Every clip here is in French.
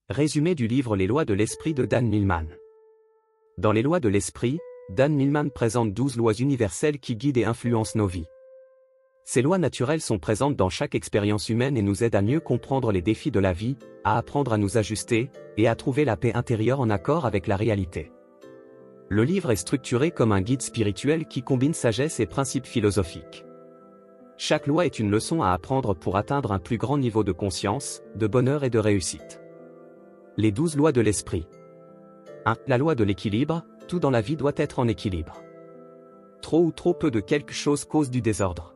Résumé du livre Les lois de l'esprit de Dan Millman. Dans les lois de l'esprit, Dan Millman présente 12 lois universelles qui guident et influencent nos vies. Ces lois naturelles sont présentes dans chaque expérience humaine et nous aident à mieux comprendre les défis de la vie, à apprendre à nous ajuster, et à trouver la paix intérieure en accord avec la réalité. Le livre est structuré comme un guide spirituel qui combine sagesse et principes philosophiques. Chaque loi est une leçon à apprendre pour atteindre un plus grand niveau de conscience, de bonheur et de réussite. Les 12 lois de l'esprit. 1. La loi de l'équilibre, tout dans la vie doit être en équilibre. Trop ou trop peu de quelque chose cause du désordre.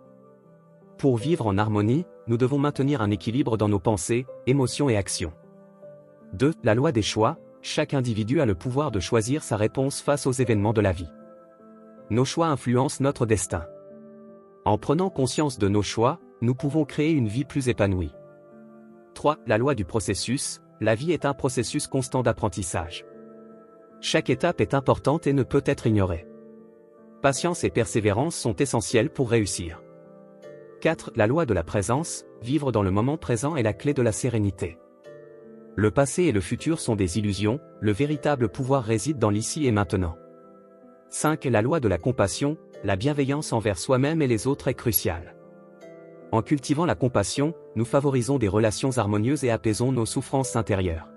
Pour vivre en harmonie, nous devons maintenir un équilibre dans nos pensées, émotions et actions. 2. La loi des choix, chaque individu a le pouvoir de choisir sa réponse face aux événements de la vie. Nos choix influencent notre destin. En prenant conscience de nos choix, nous pouvons créer une vie plus épanouie. 3. La loi du processus, la vie est un processus constant d'apprentissage. Chaque étape est importante et ne peut être ignorée. Patience et persévérance sont essentielles pour réussir. 4. La loi de la présence, vivre dans le moment présent est la clé de la sérénité. Le passé et le futur sont des illusions, le véritable pouvoir réside dans l'ici et maintenant. 5. La loi de la compassion, la bienveillance envers soi-même et les autres est cruciale. En cultivant la compassion, nous favorisons des relations harmonieuses et apaisons nos souffrances intérieures.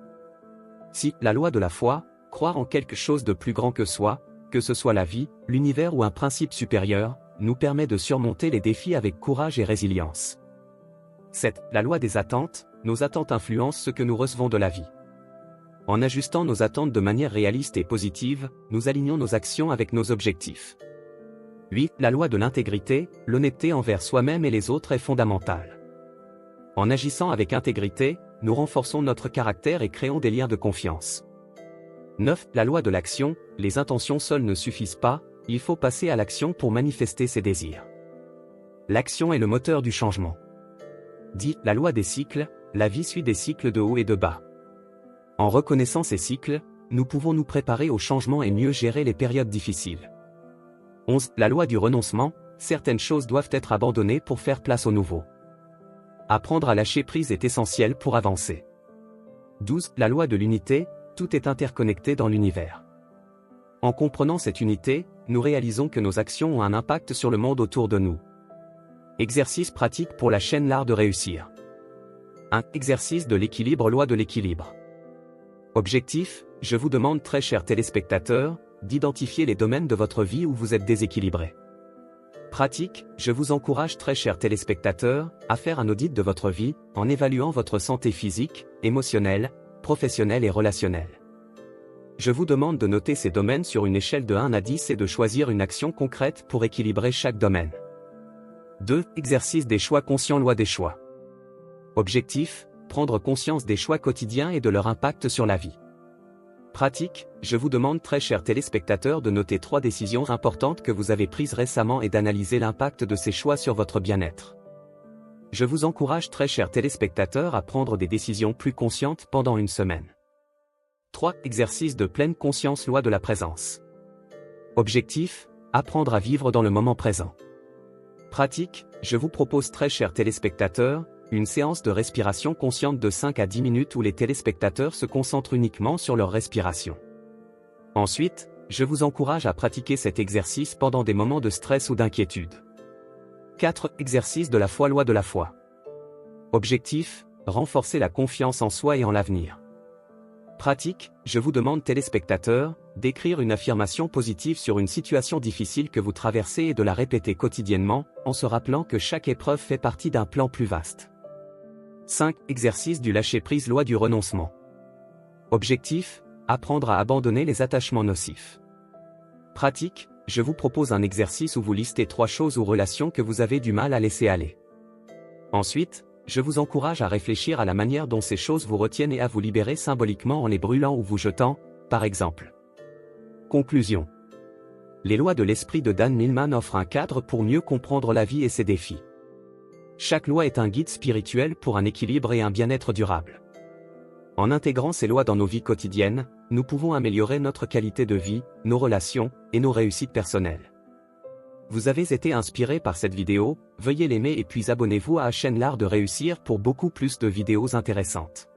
6. La loi de la foi, croire en quelque chose de plus grand que soi, que ce soit la vie, l'univers ou un principe supérieur, nous permet de surmonter les défis avec courage et résilience. 7. La loi des attentes, nos attentes influencent ce que nous recevons de la vie. En ajustant nos attentes de manière réaliste et positive, nous alignons nos actions avec nos objectifs. 8. La loi de l'intégrité, l'honnêteté envers soi-même et les autres est fondamentale. En agissant avec intégrité, nous renforçons notre caractère et créons des liens de confiance. 9. La loi de l'action, les intentions seules ne suffisent pas, il faut passer à l'action pour manifester ses désirs. L'action est le moteur du changement. 10. La loi des cycles, la vie suit des cycles de haut et de bas. En reconnaissant ces cycles, nous pouvons nous préparer au changement et mieux gérer les périodes difficiles. 11. La loi du renoncement, certaines choses doivent être abandonnées pour faire place au nouveau. Apprendre à lâcher prise est essentiel pour avancer. 12. La loi de l'unité, tout est interconnecté dans l'univers. En comprenant cette unité, nous réalisons que nos actions ont un impact sur le monde autour de nous. Exercice pratique pour la chaîne L'Art de réussir. 1. Exercice de l'équilibre, loi de l'équilibre. Objectif, je vous demande très chers téléspectateurs, d'identifier les domaines de votre vie où vous êtes déséquilibré. Pratique, je vous encourage très chers téléspectateurs, à faire un audit de votre vie, en évaluant votre santé physique, émotionnelle, professionnelle et relationnelle. Je vous demande de noter ces domaines sur une échelle de 1 à 10 et de choisir une action concrète pour équilibrer chaque domaine. 2. Exercice des choix conscients, loi des choix. Objectif, prendre conscience des choix quotidiens et de leur impact sur la vie. Pratique, je vous demande très chers téléspectateurs de noter 3 décisions importantes que vous avez prises récemment et d'analyser l'impact de ces choix sur votre bien-être. Je vous encourage très chers téléspectateurs à prendre des décisions plus conscientes pendant une semaine. 3. Exercice de pleine conscience, loi de la présence. Objectif, apprendre à vivre dans le moment présent. Pratique, je vous propose très chers téléspectateurs, une séance de respiration consciente de 5 à 10 minutes où les téléspectateurs se concentrent uniquement sur leur respiration. Ensuite, je vous encourage à pratiquer cet exercice pendant des moments de stress ou d'inquiétude. 4. Exercice de la foi, loi de la foi. Objectif, renforcer la confiance en soi et en l'avenir. Pratique, je vous demande téléspectateurs, d'écrire une affirmation positive sur une situation difficile que vous traversez et de la répéter quotidiennement, en se rappelant que chaque épreuve fait partie d'un plan plus vaste. 5. Exercice du lâcher-prise, loi du renoncement. Objectif, apprendre à abandonner les attachements nocifs. Pratique, je vous propose un exercice où vous listez 3 choses ou relations que vous avez du mal à laisser aller. Ensuite, je vous encourage à réfléchir à la manière dont ces choses vous retiennent et à vous libérer symboliquement en les brûlant ou vous jetant, par exemple. Conclusion. Les lois de l'esprit de Dan Millman offrent un cadre pour mieux comprendre la vie et ses défis. Chaque loi est un guide spirituel pour un équilibre et un bien-être durable. En intégrant ces lois dans nos vies quotidiennes, nous pouvons améliorer notre qualité de vie, nos relations et nos réussites personnelles. Vous avez été inspiré par cette vidéo, veuillez l'aimer et puis abonnez-vous à la chaîne L'Art de réussir pour beaucoup plus de vidéos intéressantes.